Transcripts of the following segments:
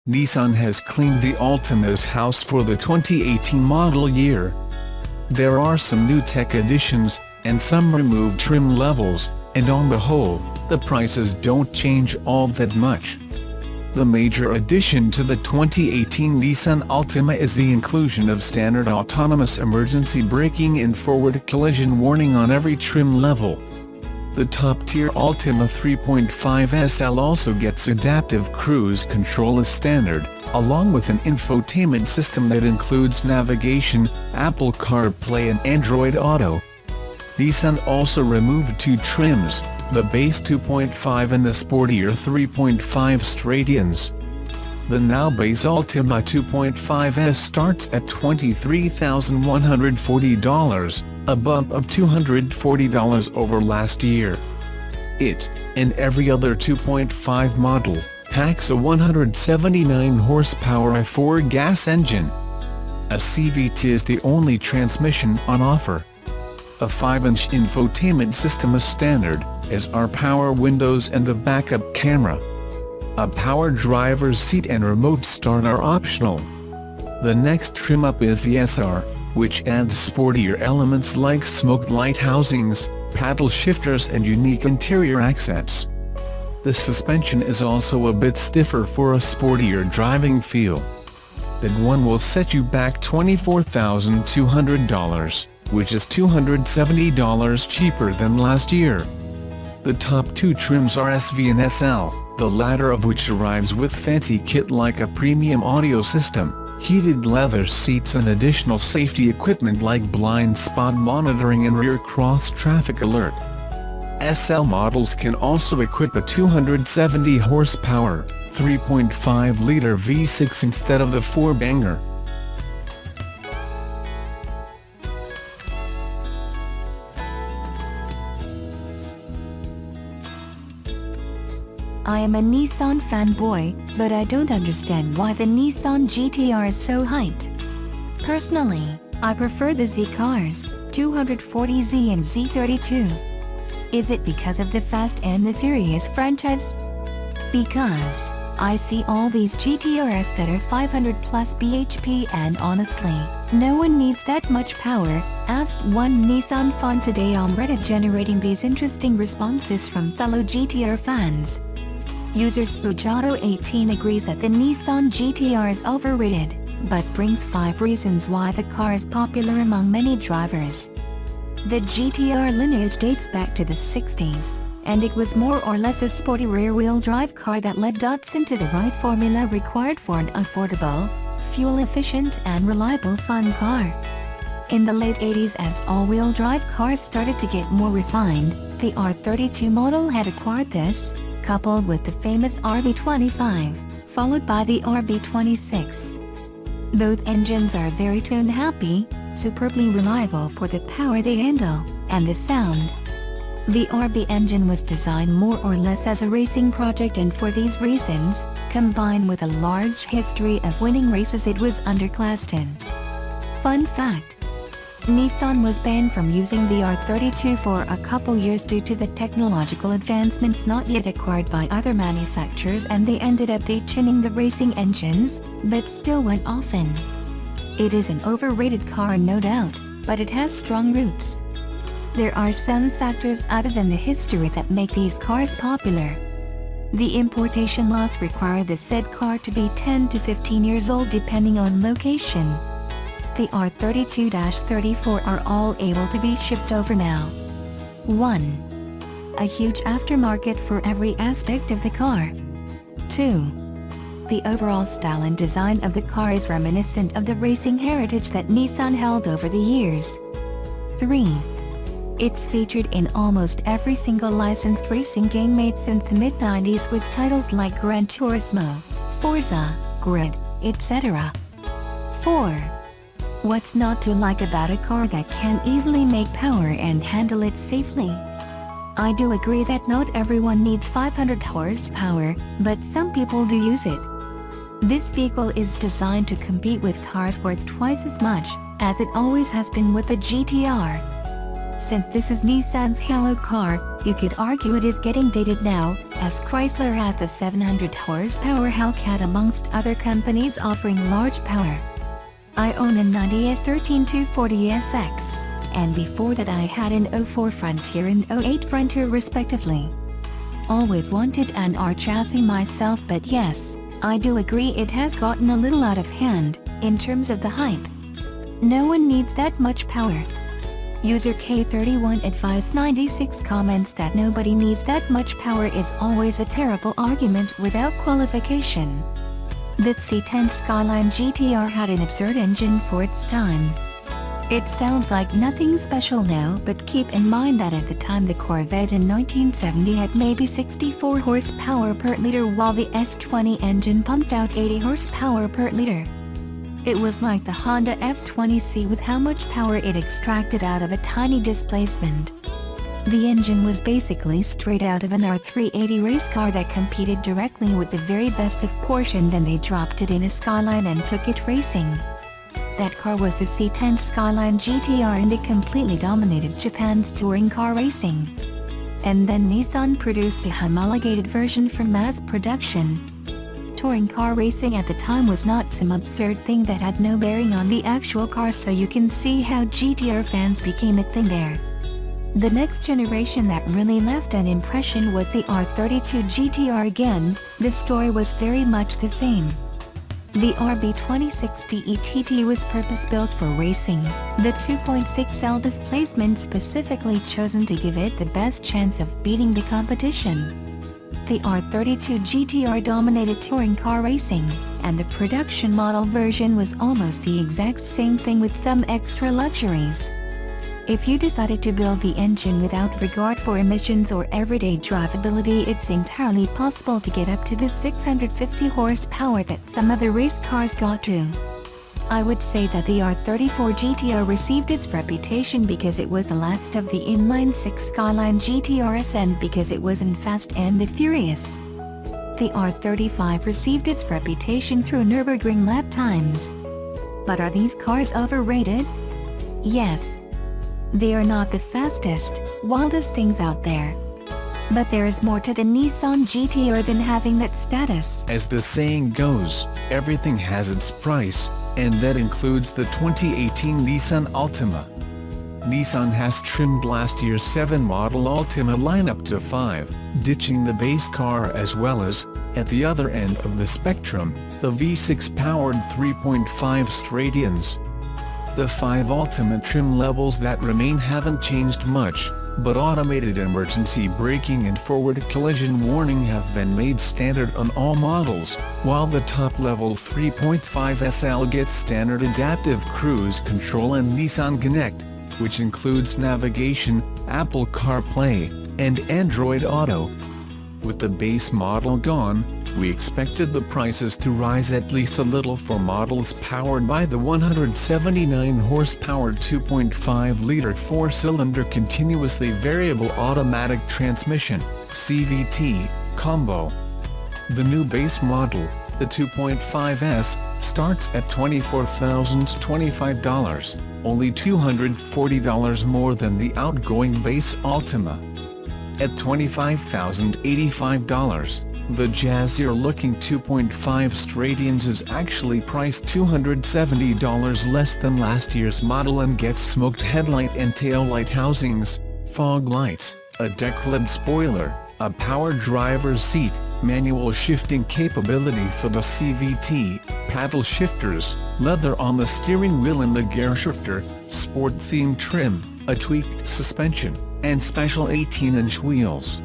Nissan has cleaned the Altima's house for the 2018 model year. There are some new tech additions, and some removed trim levels, and on the whole, the prices don't change all that much. The major addition to the 2018 Nissan Altima is the inclusion of standard autonomous emergency braking and forward collision warning on every trim level. The top-tier Altima 3.5 SL also gets adaptive cruise control as standard, along with an infotainment system that includes navigation, Apple CarPlay and Android Auto. Nissan also removed two trims, the base 2.5 and the sportier 3.5 straight-ins. The now base Altima 2.5S starts at $23,140, a bump of $240 over last year. It, and every other 2.5 model, packs a 179 horsepower i4 gas engine. A CVT is the only transmission on offer. A 5-inch infotainment system is standard, as are power windows and a backup camera. A power driver's seat and remote start are optional. The next trim up is the SR, which adds sportier elements like smoked light housings, paddle shifters and unique interior accents. The suspension is also a bit stiffer for a sportier driving feel. That one will set you back $24,200, which is $270 cheaper than last year. The top two trims are SV and SL, the latter of which arrives with fancy kit like a premium audio system, heated leather seats and additional safety equipment like blind spot monitoring and rear cross traffic alert. SL models can also equip a 270 horsepower, 3.5-liter V6 instead of the 4-banger. I am a Nissan fanboy, but I don't understand why the Nissan GTR is so hyped. Personally, I prefer the Z cars, 240Z and Z32. Is it because of the Fast and the Furious franchise? Because I see all these GTRs that are 500 plus bhp and honestly, no one needs that much power, asked one Nissan fan today on Reddit, generating these interesting responses from fellow GTR fans. User Spoojato18 agrees that the Nissan GTR is overrated, but brings 5 reasons why the car is popular among many drivers. The GTR lineage dates back to the 60s, and it was more or less a sporty rear-wheel drive car that led Datsun to the right formula required for an affordable, fuel-efficient and reliable fun car. In the late 80s, as all-wheel drive cars started to get more refined, the R32 model had acquired this, coupled with the famous RB25, followed by the RB26. Both engines are very tune-happy, superbly reliable for the power they handle, and the sound. The RB engine was designed more or less as a racing project, and for these reasons, combined with a large history of winning races, it was underclassed in. Fun fact: Nissan was banned from using the R32 for a couple years due to the technological advancements not yet acquired by other manufacturers, and they ended up detuning the racing engines, but still went often. It is an overrated car, no doubt, but it has strong roots. There are some factors other than the history that make these cars popular. The importation laws require the said car to be 10 to 15 years old depending on location. The R32-34 are all able to be shipped over now. 1. A huge aftermarket for every aspect of the car. 2. The overall style and design of the car is reminiscent of the racing heritage that Nissan held over the years. 3. It's featured in almost every single licensed racing game made since the mid-90s, with titles like Gran Turismo, Forza, Grid, etc. 4. What's not to like about a car that can easily make power and handle it safely? I do agree that not everyone needs 500 horsepower, but some people do use it. This vehicle is designed to compete with cars worth twice as much, as it always has been with the GTR. Since this is Nissan's halo car, you could argue it is getting dated now, as Chrysler has the 700 horsepower Hellcat amongst other companies offering large power. I own a 90S 13240SX, and before that I had an 04 Frontier and 08 Frontier respectively. Always wanted an R chassis myself, but yes, I do agree it has gotten a little out of hand, in terms of the hype. No one needs that much power. User K31 Advice 96 comments that nobody needs that much power is always a terrible argument without qualification. The C10 Skyline GTR had an absurd engine for its time. It sounds like nothing special now, but keep in mind that at the time the Corvette in 1970 had maybe 64 horsepower per liter while the S20 engine pumped out 80 horsepower per liter. It was like the Honda F20C with how much power it extracted out of a tiny displacement. The engine was basically straight out of an R380 race car that competed directly with the very best of Porsche, and then they dropped it in a Skyline and took it racing. That car was the C10 Skyline GTR, and it completely dominated Japan's touring car racing. And then Nissan produced a homologated version for mass production. Touring car racing at the time was not some absurd thing that had no bearing on the actual car, so you can see how GTR fans became a thing there. The next generation that really left an impression was the R32 GTR. Again, the story was very much the same. The RB2060 ETT was purpose-built for racing, the 2.6L displacement specifically chosen to give it the best chance of beating the competition. The R32 GTR dominated touring car racing, and the production model version was almost the exact same thing with some extra luxuries. If you decided to build the engine without regard for emissions or everyday drivability, it's entirely possible to get up to the 650 horsepower that some other race cars got to. I would say that the R34 GTR received its reputation because it was the last of the inline-6 Skyline GTRs and because it was in Fast and the Furious. The R35 received its reputation through Nürburgring lap times. But are these cars overrated? Yes. They are not the fastest, wildest things out there. But there is more to the Nissan GTR than having that status. As the saying goes, everything has its price, and that includes the 2018 Nissan Altima. Nissan has trimmed last year's 7 model Altima lineup to 5, ditching the base car, as well as, at the other end of the spectrum, the V6-powered 3.5 straight-ins. The 5 Altima trim levels that remain haven't changed much, but automated emergency braking and forward collision warning have been made standard on all models, while the top-level 3.5 SL gets standard adaptive cruise control and Nissan Connect, which includes navigation, Apple CarPlay, and Android Auto. With the base model gone, we expected the prices to rise at least a little for models powered by the 179 horsepower 2.5-liter 4-cylinder continuously variable automatic transmission (CVT) combo. The new base model, the 2.5S, starts at $24,025, only $240 more than the outgoing base Altima. At $25,085, the jazzier-looking 2.5 straight-ins is actually priced $270 less than last year's model and gets smoked headlight and taillight housings, fog lights, a deck-led spoiler, a power driver's seat, manual shifting capability for the CVT, paddle shifters, leather on the steering wheel and the gear shifter, sport-themed trim, a tweaked suspension, and special 18-inch wheels.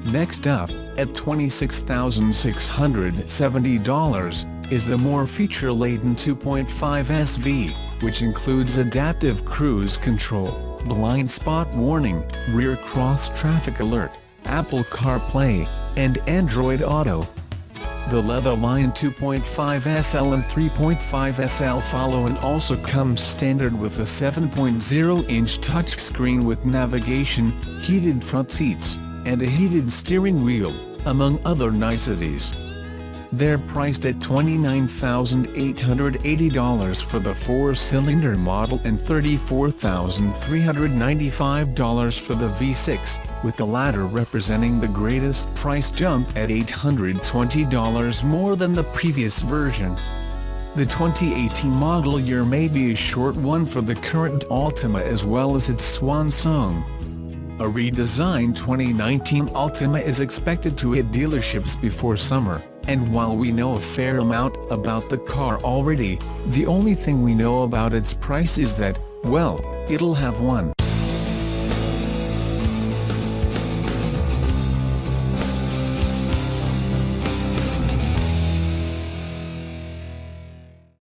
Next up, at $26,670, is the more feature-laden 2.5 SV, which includes adaptive cruise control, blind spot warning, rear cross-traffic alert, Apple CarPlay, and Android Auto. The leather-lined 2.5 SL and 3.5 SL follow and also comes standard with a 7.0-inch touchscreen with navigation, heated front seats, and a heated steering wheel, among other niceties. They're priced at $29,880 for the 4-cylinder model and $34,395 for the V6, with the latter representing the greatest price jump at $820 more than the previous version. The 2018 model year may be a short one for the current Altima as well as its swan song. A redesigned 2019 Altima is expected to hit dealerships before summer, and while we know a fair amount about the car already, the only thing we know about its price is that, well, it'll have one